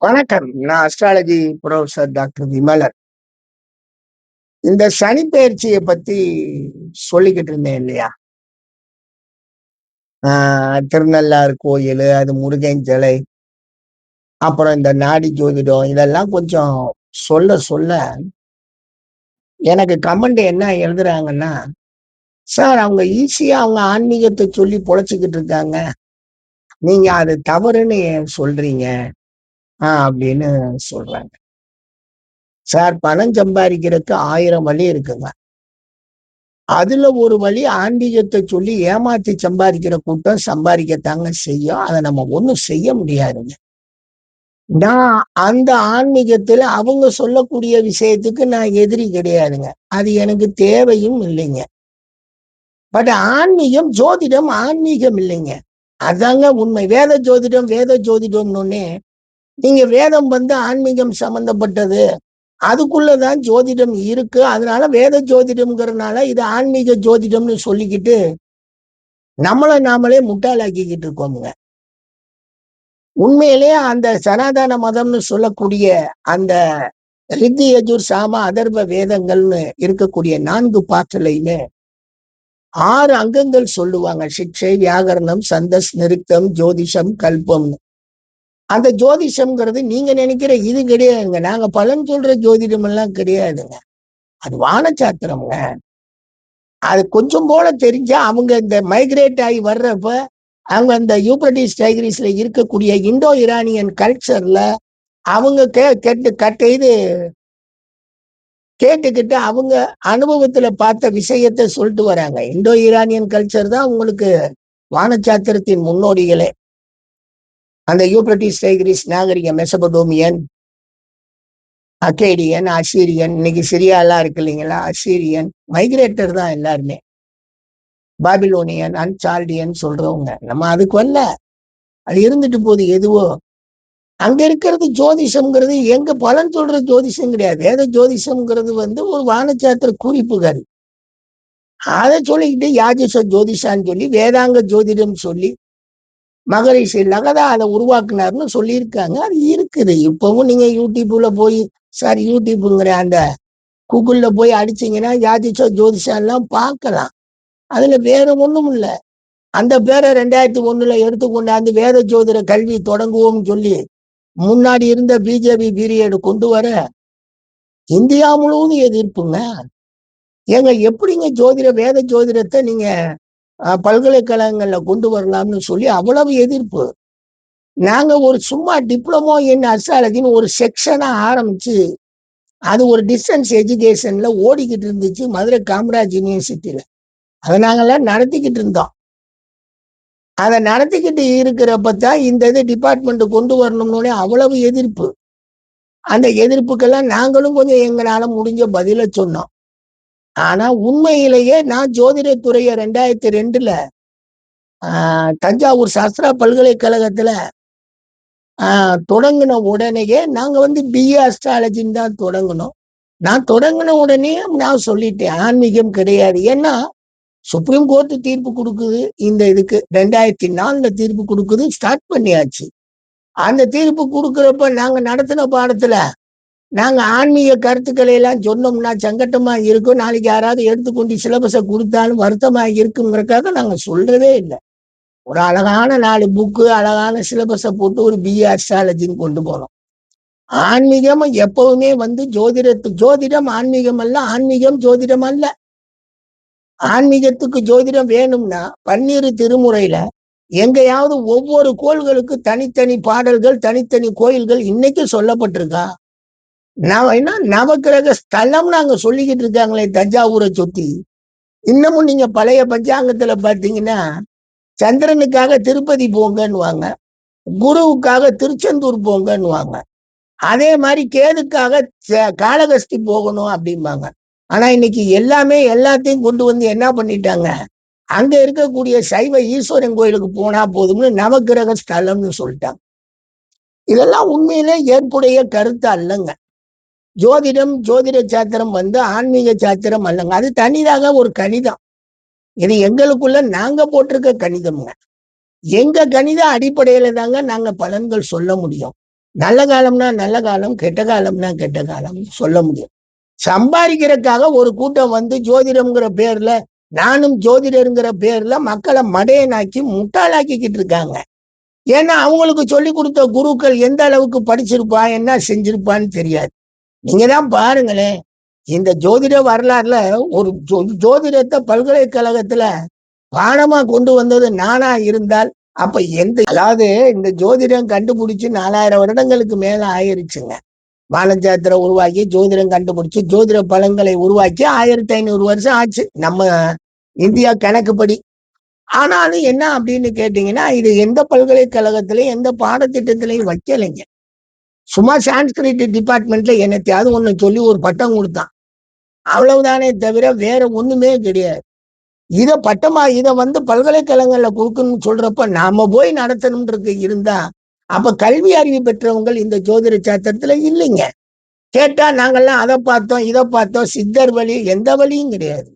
வணக்கம். நான் astrology professor doctor Vimalan. இந்த சனி பெயர்ச்சிய பத்தி சொல்லிக்கிட்டு இருந்தேன் இல்லையா? ஆ திருநள்ளாறு கோயிலு, அது முருகன் சிலை, அப்புறம் இந்த நாடி ஜோதிடம் இதெல்லாம் கொஞ்சம் சொல்ல சொல்ல எனக்கு கமெண்ட் என்ன எழுதுறாங்கன்னா, "சார் அவங்க ஈஸியா அவங்க ஆன்மீகத்த சொல்லி பொழச்சுக்கிட்டு இருக்காங்க. நீங்க அது தவறுன்னு ஏன் சொல்றீங்க?" அப்படின்னு சொல்றாங்க. சார் பணம் சம்பாரிக்கிறதுக்கு 1000 வழி இருக்குங்க. அதுல ஒரு வழி ஆன்மீகத்த சொல்லி ஏமாத்தி சம்பாதிக்கிற கூட்டம் சம்பாதிக்கத்தாங்க செய்யும். அத நம்ம ஒண்ணும் செய்ய முடியாதுங்க. நான் அந்த ஆன்மீகத்துல அவங்க சொல்லக்கூடிய விஷயத்துக்கு நான் எதிரி கிடையாதுங்க. அது எனக்கு தேவையும் இல்லைங்க. பட் ஆன்மீகம், ஜோதிடம் ஆன்மீகம் இல்லைங்க. அதாங்க உண்மை. வேத ஜோதிடம்னோனே, நீங்க வேதம் வந்து ஆன்மீகம் சம்மந்தப்பட்டது. அதுக்குள்ள தான் ஜோதிடம் இருக்கு. அதனால வேத ஜோதிடம்ங்கிறனால இது ஆன்மீக ஜோதிடம்னு சொல்லிக்கிட்டு நம்மள நாமளே முட்டாளாக்கிக்கிட்டு இருக்கோமுங்க. உண்மையிலேயே அந்த சனாதன மதம்னு சொல்லக்கூடிய அந்த ரித்தி, யஜுர், சாம, அதர்வ வேதங்கள்னு இருக்கக்கூடிய 4 பாட்டுலயுமே 6 அங்கங்கள் சொல்லுவாங்க. சிக்ஷை, வியாகரணம், சந்தஸ், நிருக்தம், ஜோதிஷம், கல்பம்னு. அந்த ஜோதிஷம்ங்கிறது நீங்க நினைக்கிற இது கிடையாதுங்க. நாங்க பலன் சொல்ற ஜோதிடம் எல்லாம் கிடையாதுங்க. அது வானசாஸ்திரம்ங்க. அது கொஞ்சம் போல தெரிஞ்சா அவங்க இந்த மைக்ரேட் ஆகி வர்றப்ப அவங்க அந்த யூப்ரட்டிஸ் டைகிரிஸ்ல இருக்கக்கூடிய இண்டோ இரானியன் கல்ச்சர்ல அவங்க கேட்டு கட்ட இது கேட்டுக்கிட்டு அவங்க அனுபவத்துல பார்த்த விஷயத்த சொல்லிட்டு வராங்க. இண்டோ ஈரானியன் கல்ச்சர் தான் உங்களுக்கு வானசாத்திரத்தின் முன்னோடிகளே. அந்த யூப்ரட்டிஸ் டைகிரிஸ் நாகரிகம், மெசபடோமியன், அக்கேடியன், அசீரியன், இன்னைக்கு சிரியாலாம் இருக்கு இல்லைங்களா, அசீரியன் மைக்ரேட்டர் தான் எல்லாருமே. பாபிலோனியன், அன்சால்டியன் சொல்றவங்க. நம்ம அதுக்கு வரல. அது இருந்துட்டு போகுது எதுவோ. அங்க இருக்கிறது ஜோதிஷம்ங்கிறது எங்க பலன் சொல்ற ஜோதிஷம் கிடையாது. வேத ஜோதிஷம்ங்கிறது வந்து ஒரு வானசாத்திர குறிப்புகள். அதை சொல்லிக்கிட்டு யாஜச ஜோதிஷான்னு சொல்லி வேதாங்க ஜோதிடம் சொல்லி மகரிஷி லகதா அதை உருவாக்குனாருன்னு சொல்லியிருக்காங்க. அது இருக்குது. இப்பவும் நீங்க யூடியூப்ல போய் யூடியூப்ங்கிற அந்த கூகுள்ல போய் அடிச்சீங்கன்னா யாஜிச்ச ஜோதிஷா எல்லாம் பார்க்கலாம். அதுல வேற ஒண்ணும் இல்ல. அந்த பேரை 2001 எடுத்து கொண்டாந்து வேத ஜோதிட கல்வி தொடங்குவோம்னு சொல்லி முன்னாடி இருந்த பிஜேபி பீரியடு கொண்டு வர இந்தியா முழுவதும் எதிர்ப்புங்க. ஏங்க எப்படிங்க வேத ஜோதிடத்தை நீங்க பல்கலைக்கழகங்கள்ல கொண்டு வரலாம்னு சொல்லி அவ்வளவு எதிர்ப்பு. நாங்க ஒரு சும்மா டிப்ளமோ இன் அஸ்ட்ராலஜின்னு ஒரு செக்ஷனா ஆரம்பிச்சு அது ஒரு டிஸ்டன்ஸ் எஜுகேஷன்ல ஓடிக்கிட்டு இருந்துச்சு மதுரை காமராஜ் யூனிவர்சிட்டியில. அதை நாங்கெல்லாம் நடத்திக்கிட்டு இருந்தோம். அதை நடத்திக்கிட்டு இருக்கிறப்பதான் இந்த இது டிபார்ட்மெண்ட் கொண்டு வரணும்னு அவ்வளவு எதிர்ப்பு. அந்த எதிர்ப்புக்கெல்லாம் நாங்களும் கொஞ்சம் எங்களால முடிஞ்ச பதில சொன்னோம். ஆனா உண்மையிலேயே நான் ஜோதிடத்துறைய 2002ல தஞ்சாவூர் சாஸ்திரா பல்கலைக்கழகத்துல தொடங்கின உடனேயே நாங்க வந்து பிஏ அஸ்ட்ராலஜின்னு தான் தொடங்கணும். நான் தொடங்கின உடனே நான் சொல்லிட்டேன் ஆன்மீகம் கிடையாது. ஏன்னா சுப்ரீம் கோர்ட் தீர்ப்பு கொடுக்குது. இந்த இதுக்கு 2004ல தீர்ப்பு கொடுக்குது. ஸ்டார்ட் பண்ணியாச்சு. அந்த தீர்ப்பு கொடுக்குறப்ப நாங்க நடத்தின பாடத்துல நாங்க ஆன்மீக கருத்துக்களை எல்லாம் சொன்னோம்னா சங்கட்டமா இருக்கும். நாளைக்கு யாராவது எடுத்துக்கொண்டு சிலபஸை கொடுத்தாலும் வருத்தமா இருக்குங்கிறதுக்காக நாங்க சொல்றதே இல்லை. ஒரு அழகான 4 புக்கு, அழகான சிலபஸை போட்டு ஒரு பிஏ அஸ்ட்ராலஜின்னு கொண்டு போனோம். ஆன்மீகம் எப்பவுமே வந்து ஜோதிடம் ஆன்மீகம் அல்ல, ஆன்மீகம் ஜோதிடம் அல்ல. ஆன்மீகத்துக்கு ஜோதிடம் வேணும்னா 12 திருமுறையில எங்கேயாவது ஒவ்வொரு கோள்களுக்கு தனித்தனி பாடல்கள், தனித்தனி கோயில்கள் இன்னைக்கு சொல்லப்பட்டிருக்கா? நவக்கிரக ஸ்தலம் நாங்க சொல்லிக்கிட்டு இருக்காங்களே தஞ்சாவூரை சுத்தி. இன்னமும் நீங்க பழைய பஞ்சாங்கத்துல பாத்தீங்கன்னா சந்திரனுக்காக திருப்பதி போங்கன்னுவாங்க, குருவுக்காக திருச்செந்தூர் போங்கன்னுவாங்க. அதே மாதிரி கேதுக்காக காளகஸ்தி போகணும் அப்படிம்பாங்க. ஆனா இன்னைக்கு எல்லாமே எல்லாத்தையும் கொண்டு வந்து என்ன பண்ணிட்டாங்க, அங்க இருக்கக்கூடிய சைவ ஈஸ்வரன் கோயிலுக்கு போனா போதும்னு நவக்கிரக ஸ்தலம்னு சொல்லிட்டாங்க. இதெல்லாம் உண்மையிலே ஏற்புடைய கருத்து அல்லங்க. ஜோதிட சாத்திரம் வந்து ஆன்மீக சாத்திரம் அல்லங்க. அது தனிதாக ஒரு கணிதம். இது எங்களுக்குள்ள நாங்க போட்டிருக்க கணிதம்ங்க. எங்க கணித அடிப்படையில தாங்க நாங்க பலன்கள் சொல்ல முடியும். நல்ல காலம்னா நல்ல காலம், கெட்ட காலம்னா கெட்ட காலம் சொல்ல முடியும். சம்பாதிக்கிறதுக்காக ஒரு கூட்டம் வந்து ஜோதிடம்ங்கிற பேர்ல, நானும் ஜோதிடருங்கிற பேர்ல மக்களை மடையனாக்கி முட்டாளாக்கிக்கிட்டு இருக்காங்க. ஏன்னா அவங்களுக்கு சொல்லி கொடுத்த குருக்கள் எந்த அளவுக்கு படிச்சிருப்பா, என்ன செஞ்சிருப்பான்னு தெரியாது. நீங்க தான் பாருங்களேன், இந்த ஜோதிட வரலாறுல ஒரு ஜோதிடத்தை பல்கலைக்கழகத்துல பாடமா கொண்டு வந்தது நானா இருந்தால், அப்ப அதாவது இந்த ஜோதிடம் கண்டுபிடிச்சு 4000 வருடங்களுக்கு மேல ஆயிருச்சுங்க. வானஜாத்திரை உருவாக்கி ஜோதிடம் கண்டுபிடிச்சு ஜோதிட பலன்களை உருவாக்கி 1500 வருஷம் ஆச்சு நம்ம இந்தியா கணக்குப்படி. ஆனாலும் என்ன அப்படின்னு கேட்டீங்கன்னா, இது எந்த பல்கலைக்கழகத்திலையும் எந்த பாடத்திட்டத்திலையும் வைக்கலைங்க. சும்மா சான்ஸ்கிரிட் டிபார்ட்மெண்ட்ல என்னத்தையாவது ஒண்ணு சொல்லி ஒரு பட்டம் கொடுத்தான், அவ்வளவுதானே தவிர வேற ஒண்ணுமே கிடையாது. இத வந்து பல்கலைக்கழகங்கள்ல கொடுக்கணும்னு சொல்றப்ப நாம போய் நடத்தணும்ன்றது இருந்தா, அப்ப கல்வி அறிவு பெற்றவங்கள் இந்த ஜோதிட சாத்திரத்துல இல்லைங்க. கேட்டா நாங்கெல்லாம் அதை பார்த்தோம் இதை பார்த்தோம், சித்தர் வழி எந்த வழியும் கிடையாது.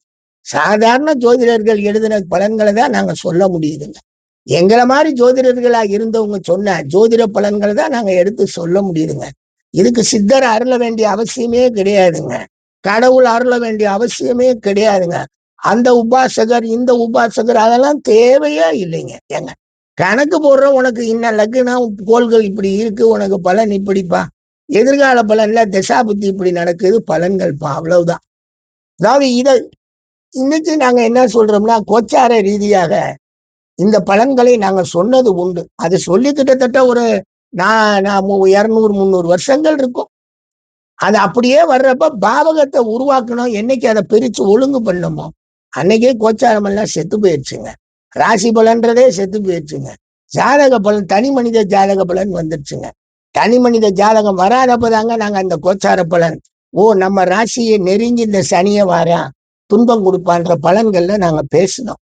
சாதாரண ஜோதிடர்கள் எழுதின பலன்களை தான் நாங்க சொல்ல முடியுதுங்க. எங்களை மாதிரி ஜோதிடர்களா இருந்தவங்க சொன்ன ஜோதிட பலன்களை தான் நாங்க எடுத்து சொல்ல முடியுதுங்க. இதுக்கு சித்தர் அருள வேண்டிய அவசியமே கிடையாதுங்க. கடவுள் அருள வேண்டிய அவசியமே கிடையாதுங்க. அந்த உபாசகர் இந்த உபாசகர் அதெல்லாம் தேவையே இல்லைங்க. ஏங்க கணக்கு போடுற உனக்கு இன்ன லக்குனா கோள்கள் இப்படி இருக்கு, உனக்கு பலன் இப்படிப்பா, எதிர்கால பலன்ல தசாபுத்தி இப்படி நடக்குது பலன்கள்ப்பா, அவ்வளவுதான். அதாவது இன்னைக்கு நாங்க என்ன சொல்றோம்னா, கோச்சார ரீதியாக இந்த பலன்களை நாங்க சொன்னது உண்டு. அது சொல்லி கிட்டத்தட்ட ஒரு 200 300 வருஷங்கள் இருக்கும். அது அப்படியே வர்றப்ப பாவகத்தை உருவாக்கணும். என்னைக்கு அதை பிரிச்சு ஒழுங்கு பண்ணணுமோ அன்னைக்கே கோச்சாரம் எல்லாம் செத்து போயிடுச்சுங்க. ராசி பலன்றதே செத்து போயிடுச்சுங்க. ஜாதக பலன் தனி மனித ஜாதக பலன் வந்துருச்சுங்க. தனி மனித ஜாதகம் வராதப்பதாங்க நாங்க அந்த கோச்சார பலன், நம்ம ராசியை நெருங்கி இந்த சனியை வாரா துன்பம் கொடுப்பான்ற பலன்கள்ல நாங்க பேசினோம்.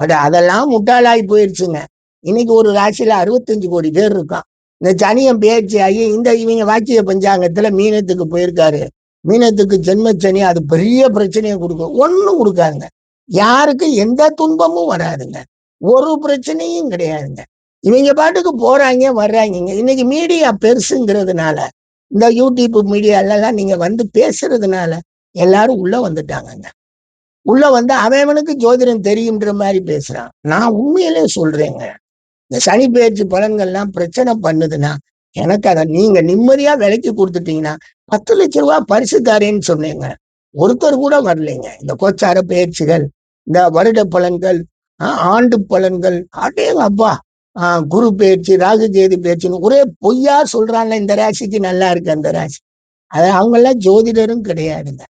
பட் அதெல்லாம் முட்டாளாகி போயிடுச்சுங்க. இன்னைக்கு ஒரு ராசியில 65 கோடி பேர் இருக்கான். இந்த சனியம் பேச்சு ஆகி இவங்க வாக்கிய பஞ்சாங்கத்துல மீனத்துக்கு போயிருக்காரு. மீனத்துக்கு ஜென்மச்சனி அது பெரிய பிரச்சனையை கொடுக்கும். ஒண்ணும் கொடுக்காதுங்க. யாருக்கு எந்த துன்பமும் வராதுங்க. ஒரு பிரச்சனையும் கிடையாதுங்க. இவங்க பாட்டுக்கு போறாங்க வர்றாங்க. இன்னைக்கு மீடியா பெருசுங்கிறதுனால, இந்த யூடியூப் மீடியாலாம் நீங்க வந்து பேசுறதுனால எல்லாரும் உள்ள வந்துட்டாங்க. உள்ள வந்து அவனுக்கு ஜோதிடம் தெரியுன்ற மாதிரி பேசுறான். நான் உண்மையிலே சொல்றேங்க, இந்த சனி பெயர்ச்சி பலன்கள்லாம் பிரச்சனை பண்ணுதுன்னா, எனக்கு அதை நீங்க நிம்மதியா விலைக்கு கொடுத்துட்டீங்கன்னா 10 லட்ச ரூபா பரிசு தாரேன்னு சொன்னீங்க. ஒருத்தர் கூட வரலைங்க. இந்த கோச்சார பயிற்சிகள், இந்த வருட பலன்கள், ஆண்டு பலன்கள், அடேங்க அப்பா, குரு பயிற்சி, ராகு கேது பயிற்சின்னு ஒரே பொய்யா சொல்றான்ல. இந்த ராசிக்கு நல்லா இருக்கு அந்த ராசி, அது அவங்க எல்லாம் ஜோதிடரும் கிடையாதுங்க.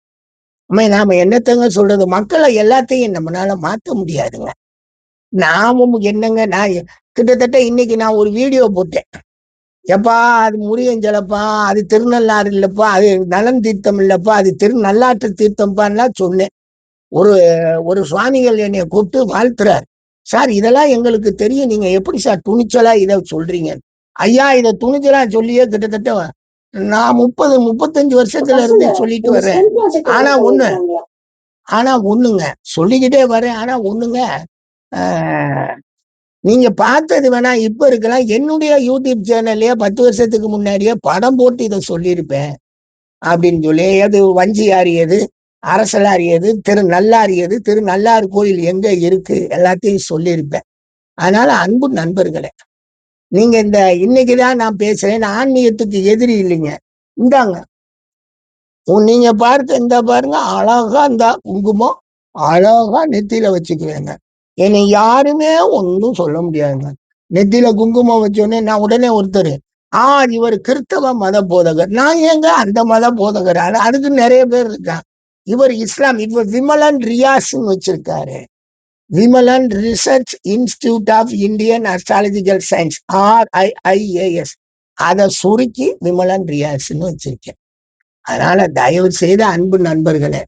நாம என்னத்தங்க சொல்றது, மக்களை எல்லாத்தையும் நம்மளால மாத்த முடியாதுங்க. நாமும் என்னங்க, நான் கிட்டத்தட்ட இன்னைக்கு நான் ஒரு வீடியோ போட்டேன். எப்பா அது முருகஞ்சலப்பா, அது திருநள்ளாறு இல்லப்பா, அது நலன் தீர்த்தம் இல்லப்பா, அது நல்லாற்று தீர்த்தம்பான்லாம் சொன்னேன். ஒரு ஒரு சுவாமிகள் என்னை கூப்பிட்டு வாழ்த்துறார். சார் இதெல்லாம் எங்களுக்கு தெரியும், நீங்க எப்படி சார் துணிச்சலா இதை சொல்றீங்க? ஐயா இதை துணிச்சலா சொல்லியே கிட்டத்தட்ட நான் 35 வருஷத்துல இருந்து சொல்லிட்டு வர்றேன். ஆனா ஒண்ணுங்க சொல்லிக்கிட்டே வரேன். ஆனா ஒண்ணுங்க, நீங்க பார்த்தது வேணா இப்ப இருக்கலாம். என்னுடைய யூடியூப் சேனல்லையே 10 வருஷத்துக்கு முன்னாடியே படம் போட்டு இதை சொல்லியிருப்பேன் அப்படின்னு சொல்லி, அது வஞ்சி ஆறியது, அரசலாரியது, திருநள்ளாரியது, திருநள்ளாறு கோயில் எங்க இருக்கு எல்லாத்தையும் சொல்லியிருப்பேன். அதனால அன்பு நண்பர்களே, நீங்க இன்னைக்குதான் நான் பேசுறேன், ஆன்மீகத்துக்கு எதிரி இல்லைங்க. இந்தாங்க நீங்க இந்த பாருங்க, அழகா இந்த குங்குமம் அழகா நெத்தியில வச்சுக்குவேங்க. என்னை யாருமே ஒன்றும் சொல்ல முடியாதுங்க. நெத்தியில குங்குமம் வச்சோடனே நான் உடனே ஒருத்தர், இவர் கிறிஸ்தவ மத போதகர். நான் ஏங்க அந்த மத போதகர்? அதுக்கு நிறைய பேர் இருக்கான். இவர் இஸ்லாம். இவர் விமலன் ரியாஸ்ன்னு வச்சிருக்காரு. Vimalan research institute of Indian astrological science, RIIAS. அதை சுருக்கி விமலன் ரியாஸ்ன்னு வச்சிருக்கேன். அதனால தயவு செய்த அன்பு நண்பர்களே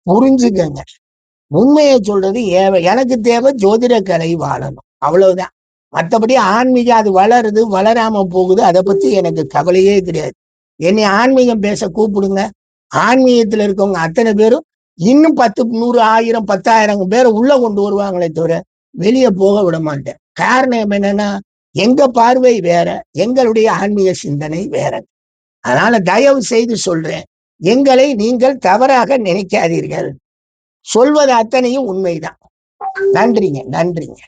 புரிஞ்சுக்கங்க. உண்மையை சொல்றது எனக்கு தேவை ஜோதிட கலை வாழணும், அவ்வளவுதான். மற்றபடி ஆன்மீகம் அது வளருது வளராம போகுது, அதை பத்தி எனக்கு கவலையே கிடையாது. என்னை ஆன்மீகம் பேச கூப்பிடுங்க. ஆன்மீகத்துல இருக்கவங்க அத்தனை பேரும் இன்னும் 10 100 1000 10,000 பேரை உள்ள கொண்டு வருவாங்களே தவிர வெளியே போக விட மாட்டேன். காரணம் என்னன்னா, எங்க பார்வை வேற, எங்களுடைய ஆன்மீக சிந்தனை வேற. அதனால தயவு செய்து சொல்றேன், எங்களை நீங்கள் தவறாக நினைக்காதீர்கள். சொல்வது அத்தனையும் உண்மைதான். நன்றிங்க, நன்றிங்க.